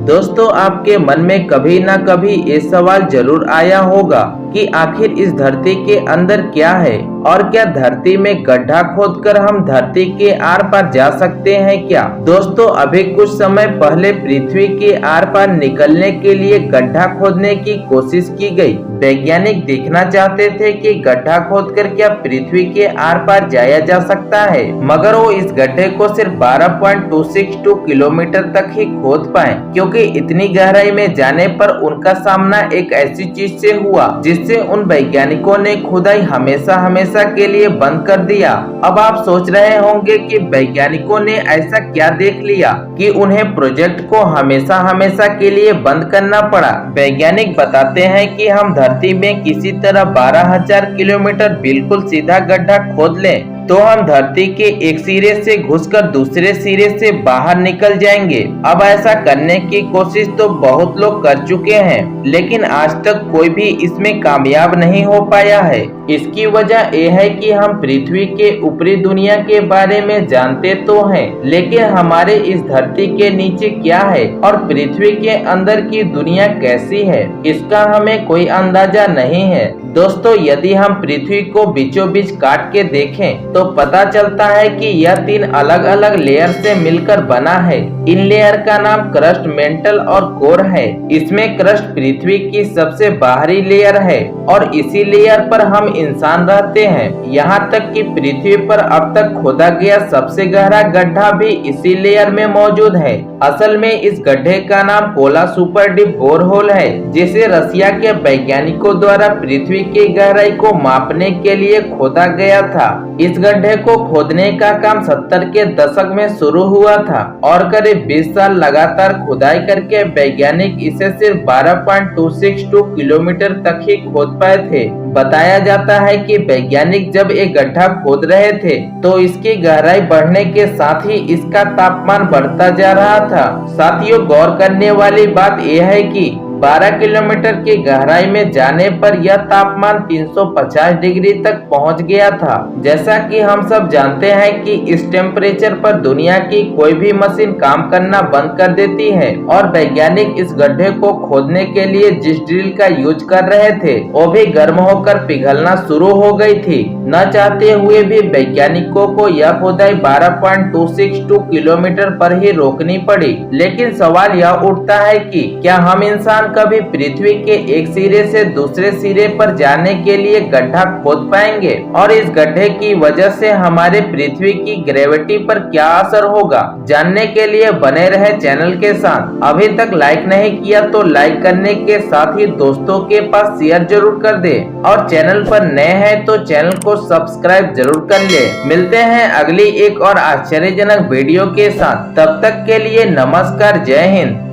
दोस्तों, आपके मन में कभी ना कभी ये सवाल जरूर आया होगा कि आखिर इस धरती के अंदर क्या है और क्या धरती में गड्ढा खोदकर हम धरती के आर पार जा सकते हैं क्या। दोस्तों, अभी कुछ समय पहले पृथ्वी के आर पार निकलने के लिए गड्ढा खोदने की कोशिश की गई। वैज्ञानिक देखना चाहते थे कि गड्ढा खोदकर क्या पृथ्वी के आर पार जाया जा सकता है, मगर वो इस गड्ढे को सिर्फ 12.262 किलोमीटर तक ही खोद पाए, क्योंकि इतनी गहराई में जाने पर उनका सामना एक ऐसी चीज से हुआ जिससे उन वैज्ञानिकों ने खुदाई हमेशा हमेशा के लिए बंद कर दिया। अब आप सोच रहे होंगे कि वैज्ञानिकों ने ऐसा क्या देख लिया कि उन्हें प्रोजेक्ट को हमेशा हमेशा के लिए बंद करना पड़ा। वैज्ञानिक बताते हैं कि हम धरती में किसी तरह 12,000 किलोमीटर बिल्कुल सीधा गड्ढा खोद लें तो हम धरती के एक सिरे से घुसकर दूसरे सिरे से बाहर निकल जाएंगे। अब ऐसा करने की कोशिश तो बहुत लोग कर चुके हैं, लेकिन आज तक कोई भी इसमें कामयाब नहीं हो पाया है। इसकी वजह यह है कि हम पृथ्वी के ऊपरी दुनिया के बारे में जानते तो हैं, लेकिन हमारे इस धरती के नीचे क्या है और पृथ्वी के अंदर की दुनिया कैसी है, इसका हमें कोई अंदाजा नहीं है। दोस्तों, यदि हम पृथ्वी को बीचों बीच काट के देखें तो पता चलता है कि यह 3 अलग अलग लेयर से मिलकर बना है। इन लेयर का नाम क्रस्ट, मेंटल और कोर है। इसमें क्रस्ट पृथ्वी की सबसे बाहरी लेयर है और इसी लेयर पर हम इंसान रहते हैं। यहाँ तक कि पृथ्वी पर अब तक खोदा गया सबसे गहरा गड्ढा भी इसी लेयर में मौजूद है। असल में इस गड्ढे का नाम कोला सुपर डीप बोरहोल है, जिसे रसिया के वैज्ञानिकों द्वारा पृथ्वी की गहराई को मापने के लिए खोदा गया था। इस गड्ढे को खोदने का काम 70 के दशक में शुरू हुआ था और करीब 20 साल लगातार खुदाई करके वैज्ञानिक इसे सिर्फ 12.262 किलोमीटर तक ही खोद पाए थे। बताया जाता है कि वैज्ञानिक जब एक गड्ढा खोद रहे थे तो इसकी गहराई बढ़ने के साथ ही इसका तापमान बढ़ता जा रहा था। साथियों, गौर करने वाली बात यह है कि 12 किलोमीटर की गहराई में जाने पर यह तापमान 350 डिग्री तक पहुंच गया था। जैसा कि हम सब जानते हैं कि इस टेम्परेचर पर दुनिया की कोई भी मशीन काम करना बंद कर देती है और वैज्ञानिक इस गड्ढे को खोदने के लिए जिस ड्रिल का यूज कर रहे थे वो भी गर्म होकर पिघलना शुरू हो गई थी। न चाहते हुए भी वैज्ञानिकों को यह खुदाई 12.262 किलोमीटर पर ही रोकनी पड़ी। लेकिन सवाल यह उठता है कि क्या हम इंसान कभी पृथ्वी के एक सिरे से दूसरे सिरे पर जाने के लिए गड्ढा खोद पाएंगे, और इस गड्ढे की वजह से हमारे पृथ्वी की ग्रेविटी पर क्या असर होगा। जानने के लिए बने रहे चैनल के साथ। अभी तक लाइक नहीं किया तो लाइक करने के साथ ही दोस्तों के पास शेयर जरूर कर दे, और चैनल पर नए हैं तो चैनल को सब्सक्राइब जरूर कर ले। मिलते हैं अगली एक और आश्चर्यजनक वीडियो के साथ। तब तक के लिए नमस्कार, जय हिंद।